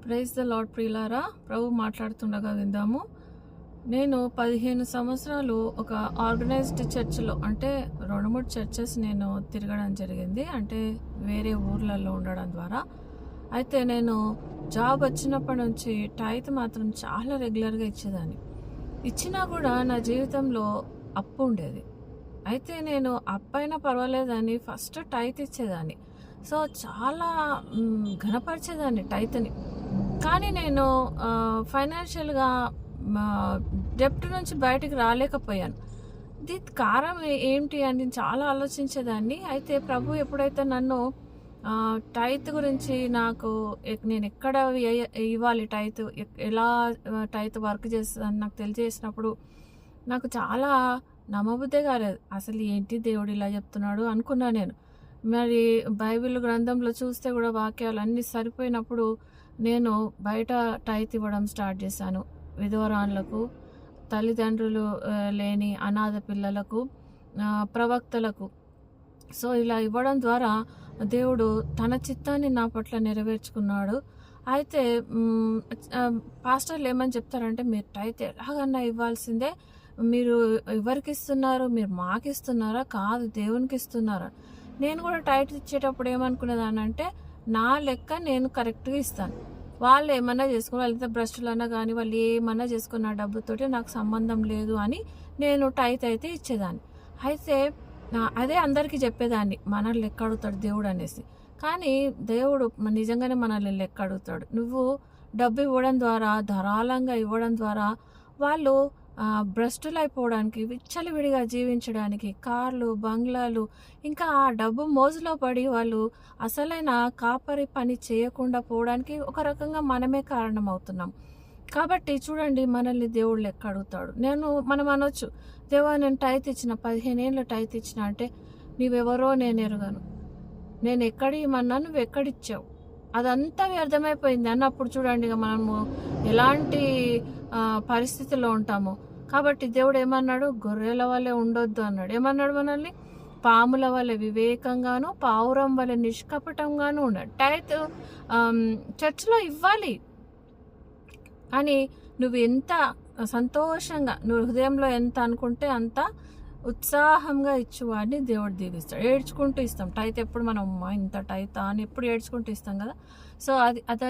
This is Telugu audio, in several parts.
ప్రైజ్ ద లార్డ్ ప్రియులారా, ప్రభు మాట్లాడుతుండగా విందాము. నేను 15 సంవత్సరాలు ఒక ఆర్గనైజ్డ్ చర్చ్లో, అంటే 2-3 చర్చెస్ నేను తిరగడం జరిగింది, అంటే వేరే ఊర్లలో ఉండడం ద్వారా. అయితే నేను జాబ్ వచ్చినప్పటి నుంచి టైత్ మాత్రం చాలా రెగ్యులర్గా ఇచ్చేదాన్ని. ఇచ్చినా కూడా నా జీవితంలో అప్పు ఉండేది. అయితే నేను అప్పైనా పర్వాలేదని ఫస్ట్ టైత్ ఇచ్చేదాన్ని. సో చాలా ఘనపరిచేదాన్ని టైత్ని. కానీ నేను ఫైనాన్షియల్గా డెప్ట్ నుంచి బయటికి రాలేకపోయాను. దీనికి కారణం ఏంటి అని చాలా ఆలోచించేదాన్ని. అయితే ప్రభు ఎప్పుడైతే నన్ను టైత్ గురించి నేను ఎక్కడ ఇవ్వాలి, టైత్ ఎలా టైత్ వర్క్ చేస్తుందని నాకు తెలియజేసినప్పుడు నాకు చాలా నమ్మబుద్ధే కాలేదు. అసలు ఏంటి దేవుడు ఇలా చెప్తున్నాడు అనుకున్నా నేను. మరి బైబిల్ గ్రంథంలో చూస్తే కూడా వాక్యాలు అన్నీ సరిపోయినప్పుడు నేను బయట టైత్ ఇవ్వడం స్టార్ట్ చేశాను. విధవరాన్లకు, తల్లిదండ్రులు లేని అనాథ పిల్లలకు, ప్రవక్తలకు. సో ఇలా ఇవ్వడం ద్వారా దేవుడు తన చిత్తాన్ని నా పట్ల నెరవేర్చుకున్నాడు. అయితే పాస్టర్లు ఏమని చెప్తారంటే, మీరు టైత్ ఎలాగన్నా ఇవ్వాల్సిందే, మీరు ఎవరికి ఇస్తున్నారు, మీరు మాకు ఇస్తున్నారా, కాదు దేవునికి ఇస్తున్నారా. నేను కూడా టైట్ ఇచ్చేటప్పుడు ఏమనుకునేదానంటే, నా లెక్క నేను కరెక్ట్గా ఇస్తాను, వాళ్ళు ఏమన్నా చేసుకుని, వాళ్ళతో భ్రష్టులన్నా కానీ వాళ్ళు ఏమన్నా చేసుకున్న నా డబ్బుతోటి నాకు సంబంధం లేదు అని నేను టైత్ అయితే ఇచ్చేదాన్ని. అయితే అదే అందరికీ చెప్పేదాన్ని, మనల్ని లెక్క అడుగుతాడు దేవుడు అనేసి. కానీ దేవుడు నిజంగానే మనల్ని లెక్క అడుగుతాడు. నువ్వు డబ్బు ఇవ్వడం ద్వారా, ధారాళంగా ఇవ్వడం ద్వారా వాళ్ళు భ్రష్టులైపోవడానికి, విచ్చలవిడిగా జీవించడానికి, కార్లు, బంగ్లాలు, ఇంకా ఆ డబ్బు మోజులో పడి వాళ్ళు అసలైన కాపరి పని చేయకుండా పోవడానికి ఒక రకంగా మనమే కారణం అవుతున్నాం. కాబట్టి చూడండి, మనల్ని దేవుడు లెక్క అడుగుతాడు. మనం అనొచ్చు, దేవా నేను టైత్ ఇచ్చిన, 15 ఏళ్ళు టైత్ ఇచ్చిన అంటే, నీవెవరో నేను ఎరగను, నేను ఎక్కడిమన్నా నువ్వు ఎక్కడిచ్చావు, అదంతా వ్యర్థమైపోయింది అన్నప్పుడు చూడండి మనము ఎలాంటి పరిస్థితిలో ఉంటాము. కాబట్టి దేవుడు ఏమన్నాడు, గొర్రెల వల్లే ఉండొద్దు అన్నాడు. ఏమన్నాడు మనల్ని, పాముల వల్లే వివేకంగాను, పావురం వల్లే నిష్కపటంగాను ఉన్నాడు. టైత్ చర్చ్లో ఇవ్వాలి, కానీ నువ్వు ఎంత సంతోషంగా, నువ్వు హృదయంలో ఎంత అనుకుంటే అంత ఉత్సాహంగా ఇచ్చేవాడిని దేవుడు దీవిస్తాడు. ఏడ్చుకుంటూ ఇస్తాం టైత్. ఎప్పుడు మనం ఇంత టైతా అని ఎప్పుడు ఏడ్చుకుంటూ ఇస్తాం కదా. సో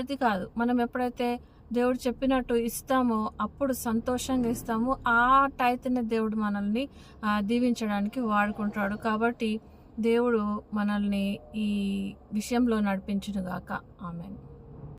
అది కాదు. మనం ఎప్పుడైతే దేవుడు చెప్పినట్టు ఇస్తామో అప్పుడు సంతోషంగా ఇస్తాము. ఆ టైత్ని దేవుడు మనల్ని దీవించడానికి వాడుకుంటాడు. కాబట్టి దేవుడు మనల్ని ఈ విషయంలో నడిపించును గాక. ఆమేన్.